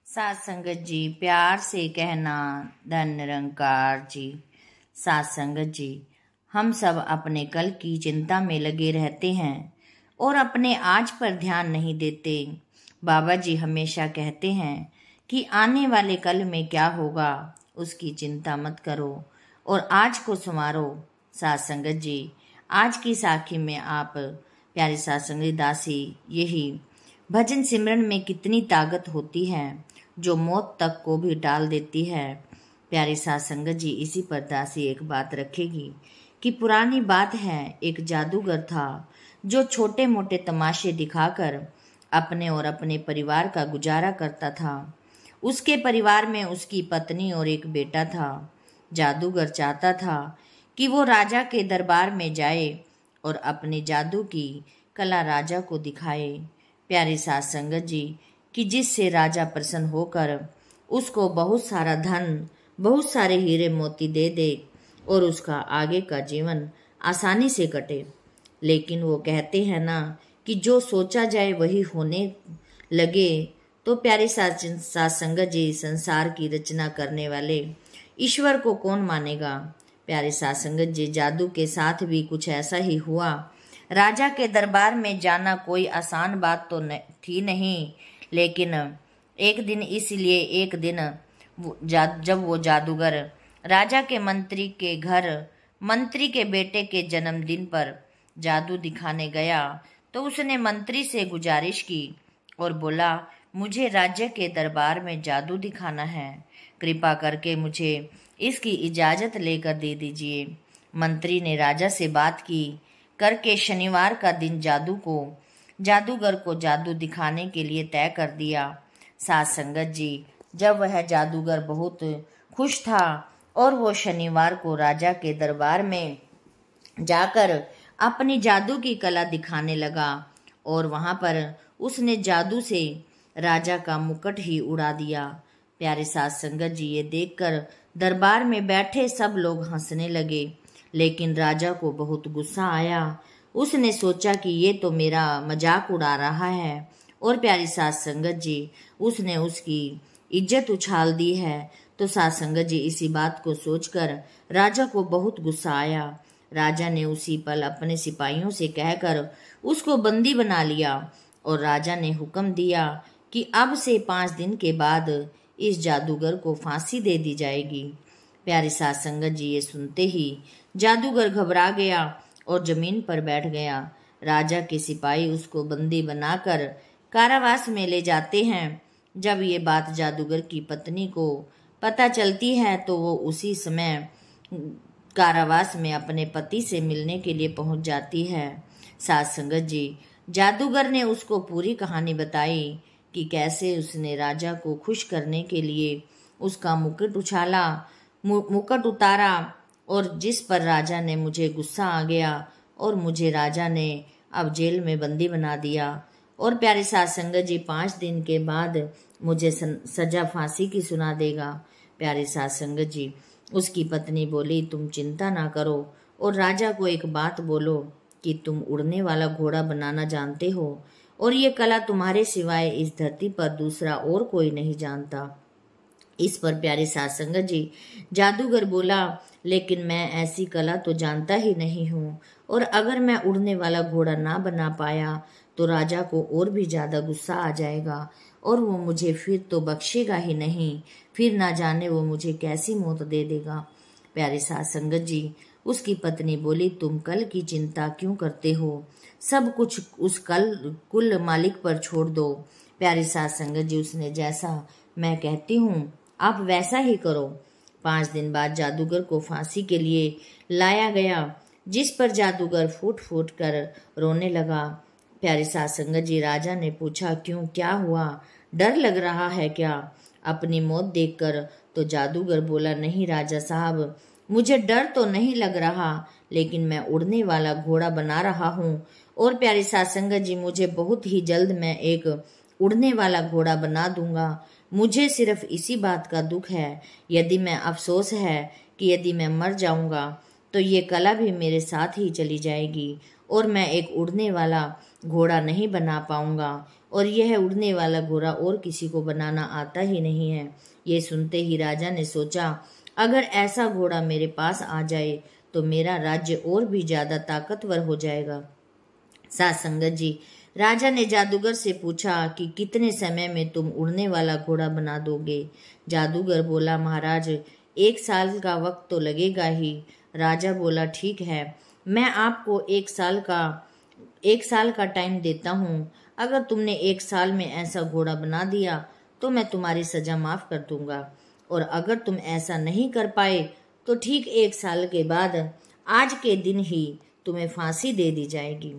सात संगत जी, प्यार से कहना धन निरंकार जी। सात संगत जी, हम सब अपने कल की चिंता में लगे रहते हैं और अपने आज पर ध्यान नहीं देते। बाबा जी हमेशा कहते हैं कि आने वाले कल में क्या होगा उसकी चिंता मत करो और आज को संवारो। सात संगत जी, आज की साखी में आप प्यारे सात संगत दासी, यही भजन सिमरन में कितनी ताकत होती है जो मौत तक को भी टाल देती है। प्यारी सात संगत जी, इसी पर दासी एक बात रखेगी कि पुरानी बात है, एक जादूगर था जो छोटे मोटे तमाशे दिखाकर अपने और अपने परिवार का गुजारा करता था। उसके परिवार में उसकी पत्नी और एक बेटा था। जादूगर चाहता था कि वो राजा के दरबार में जाए और अपने जादू की कला राजा को दिखाए। प्यारी सात संगत जी, कि जिससे राजा प्रसन्न होकर उसको बहुत सारा धन, बहुत सारे हीरे मोती दे दे और उसका आगे का जीवन आसानी से कटे। लेकिन वो कहते हैं ना कि जो सोचा जाए वही होने लगे। तो प्यारी सात संगत जी, संसार की रचना करने वाले ईश्वर को कौन मानेगा। प्यारे सात संगत जी, जादू के साथ भी कुछ ऐसा ही हुआ। राजा के दरबार में जाना कोई आसान बात तो थी नहीं, लेकिन एक दिन जब वो जादूगर राजा के मंत्री के घर मंत्री के बेटे के जन्मदिन पर जादू दिखाने गया तो उसने मंत्री से गुजारिश की और बोला, मुझे राज्य के दरबार में जादू दिखाना है, कृपा करके मुझे इसकी इजाज़त लेकर दे दीजिए। मंत्री ने राजा से बात की करके शनिवार का दिन जादूगर को जादू दिखाने के लिए तय कर दिया। सात संगत जी, जब वह जादूगर बहुत खुश था और वो शनिवार को राजा के दरबार में जाकर अपनी जादू की कला दिखाने लगा और वहां पर उसने जादू से राजा का मुकुट ही उड़ा दिया। प्यारे सात संगत जी, ये देखकर दरबार में बैठे सब लोग हंसने लगे, लेकिन राजा को बहुत गुस्सा आया। उसने सोचा कि ये तो मेरा मजाक उड़ा रहा है और प्यारी सात संगत जी, उसने उसकी इज्जत उछाल दी है। तो सात संगत जी, इसी बात को सोचकर राजा को बहुत गुस्सा आया। राजा ने उसी पल अपने सिपाहियों से कहकर उसको बंदी बना लिया और राजा ने हुक्म दिया कि अब से 5 दिन के बाद इस जादूगर को फांसी दे दी जाएगी। प्यारी सात संगत जी, ये सुनते ही जादूगर घबरा गया और जमीन पर बैठ गया। राजा के सिपाही उसको बंदी बनाकर कारावास में ले जाते हैं। जब ये बात जादूगर की पत्नी को पता चलती है तो वो उसी समय कारावास में अपने पति से मिलने के लिए पहुंच जाती है। सात संगत जी, जादूगर ने उसको पूरी कहानी बताई कि कैसे उसने राजा को खुश करने के लिए उसका मुकुट उतारा और जिस पर राजा ने मुझे गुस्सा आ गया और मुझे राजा ने अब जेल में बंदी बना दिया और प्यारे सात संगत जी, 5 दिन के बाद मुझे सजा फांसी की सुना देगा। प्यारे सात संगत जी, उसकी पत्नी बोली, तुम चिंता ना करो और राजा को एक बात बोलो कि तुम उड़ने वाला घोड़ा बनाना जानते हो और ये कला तुम्हारे सिवाय इस धरती पर दूसरा और कोई नहीं जानता। इस पर प्यारे सात संगत जी, जादूगर बोला, लेकिन मैं ऐसी कला तो जानता ही नहीं हूँ और अगर मैं उड़ने वाला घोड़ा ना बना पाया तो राजा को और भी ज्यादा गुस्सा आ जाएगा और वो मुझे फिर तो बख्शेगा ही नहीं, फिर ना जाने वो मुझे कैसी मौत दे देगा। प्यारे सात संगत जी, उसकी पत्नी बोली, तुम कल की चिंता क्यों करते हो, सब कुछ उस कुल मालिक पर छोड़ दो। प्यारे सात संगत जी, उसने जैसा मैं कहती हूँ आप वैसा ही करो। 5 दिन बाद जादूगर को फांसी के लिए लाया गया, जिस पर जादूगर फूट फूट कर रोने लगा। प्यारे सात संगत जी, राजा ने पूछा, क्यों, क्या हुआ, डर लग रहा है क्या अपनी मौत देखकर। तो जादूगर बोला, नहीं राजा साहब, मुझे डर तो नहीं लग रहा, लेकिन मैं उड़ने वाला घोड़ा बना रहा हूँ और प्यारे सात संगत जी, मुझे बहुत ही जल्द मैं एक उड़ने वाला घोड़ा बना दूंगा। मुझे सिर्फ इसी बात का दुख है, यदि मैं अफसोस है कि यदि मैं मर जाऊंगा तो ये कला भी मेरे साथ ही चली जाएगी और मैं एक उड़ने वाला घोड़ा नहीं बना पाऊंगा और यह उड़ने वाला घोड़ा और किसी को बनाना आता ही नहीं है। ये सुनते ही राजा ने सोचा, अगर ऐसा घोड़ा मेरे पास आ जाए तो मेरा राज्य और भी ज्यादा ताकतवर हो जाएगा। साथ संगत जी, राजा ने जादूगर से पूछा कि कितने समय में तुम उड़ने वाला घोड़ा बना दोगे। जादूगर बोला, महाराज 1 साल का वक्त तो लगेगा ही। राजा बोला, ठीक है, मैं आपको 1 साल का टाइम देता हूँ। अगर तुमने 1 साल में ऐसा घोड़ा बना दिया तो मैं तुम्हारी सजा माफ कर दूंगा, और अगर तुम ऐसा नहीं कर पाए तो ठीक 1 साल के बाद आज के दिन ही तुम्हें फांसी दे दी जाएगी।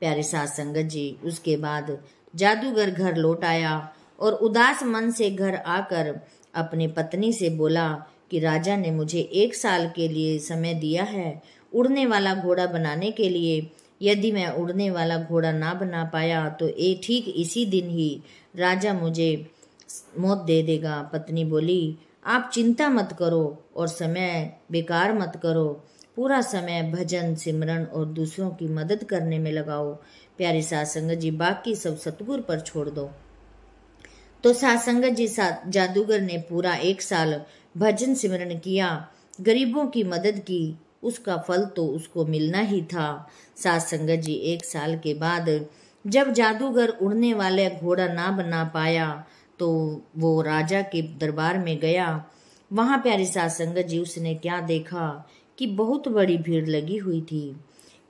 प्यारे साथ संगत जी, उसके बाद जादूगर घर लौट आया और उदास मन से घर आकर अपनी पत्नी से बोला कि राजा ने मुझे 1 साल के लिए समय दिया है उड़ने वाला घोड़ा बनाने के लिए। यदि मैं उड़ने वाला घोड़ा ना बना पाया तो ठीक इसी दिन ही राजा मुझे मौत दे देगा। पत्नी बोली, आप चिंता मत करो और समय बेकार मत करो, पूरा समय भजन सिमरन और दूसरों की मदद करने में लगाओ। प्यारी साथ संगत जी, बाकी सब सतगुरु पर छोड़ दो। तो साथ संगत जी, जादूगर ने पूरा 1 साल भजन सिमरन किया, गरीबों की मदद की, उसका फल तो उसको मिलना ही था। साथ संगत जी, 1 साल के बाद जब जादूगर उड़ने वाले घोड़ा ना बना पाया तो वो राजा के दरबार में गया। वहां प्यारी साथ संगत जी, उसने क्या देखा कि बहुत बड़ी भीड़ लगी हुई थी।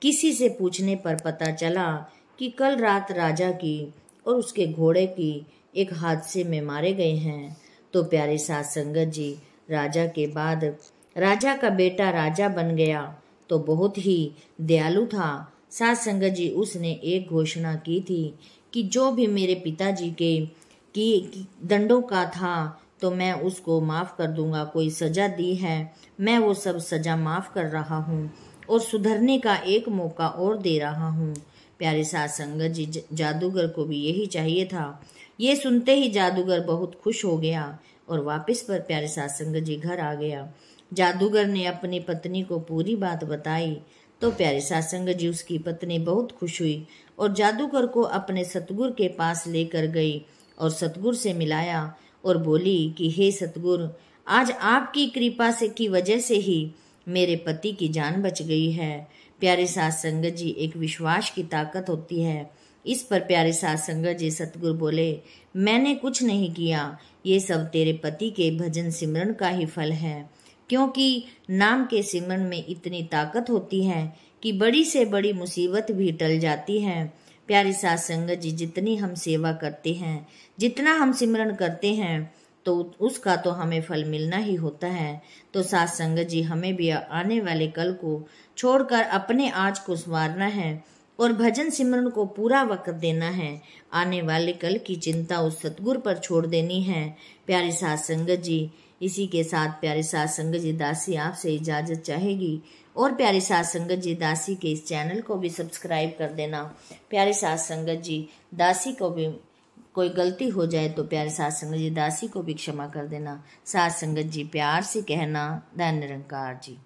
किसी से पूछने पर पता चला कि कल रात राजा की और उसके घोड़े की एक हादसे में मारे गए हैं। तो प्यारे साथ संगत जी, राजा के बाद राजा का बेटा राजा बन गया तो बहुत ही दयालु था। साथ संगत जी, उसने एक घोषणा की थी कि जो भी मेरे पिताजी के की दंडों का था तो मैं उसको माफ कर दूंगा। कोई सजा दी है, मैं वो सब सजा माफ कर रहा हूँ और सुधरने का एक मौका और दे रहा हूँ। प्यारे साथ संगत जी, जादूगर को भी यही चाहिए था। ये सुनते ही जादूगर बहुत खुश हो गया और वापस पर प्यारे साथ संगत जी घर आ गया। जादूगर ने अपनी पत्नी को पूरी बात बताई तो प्यारे साथ संगत जी, उसकी पत्नी बहुत खुश हुई और जादूगर को अपने सतगुरु के पास लेकर गई और सतगुरु से मिलाया और बोली कि हे सतगुरु, आज आपकी कृपा से की वजह से ही मेरे पति की जान बच गई है। प्यारे साथ संगत जी, एक विश्वास की ताकत होती है। इस पर प्यारे साथ संगत जी, सतगुरु बोले, मैंने कुछ नहीं किया, ये सब तेरे पति के भजन सिमरन का ही फल है। क्योंकि नाम के सिमरन में इतनी ताकत होती है कि बड़ी से बड़ी मुसीबत भी टल जाती है। प्यारी साथ संगत जी, जितनी हम सेवा करते हैं, जितना हम सिमरन करते हैं तो उसका तो हमें फल मिलना ही होता है। तो साथ संगत जी, हमें भी आने वाले कल को छोड़कर अपने आज को संवारना है और भजन सिमरन को पूरा वक्त देना है। आने वाले कल की चिंता उस सतगुरु पर छोड़ देनी है। प्यारी साथ संगत जी, इसी के साथ प्यारे साथ संगत जी, दासी आपसे इजाजत चाहेगी और प्यारे साथ संगत जी, दासी के इस चैनल को भी सब्सक्राइब कर देना। प्यारे साथ संगत जी, दासी को भी कोई गलती हो जाए तो प्यारे साथ संगत जी, दासी को भी क्षमा कर देना। साथ संगत जी, प्यार से कहना, धन निरंकार जी।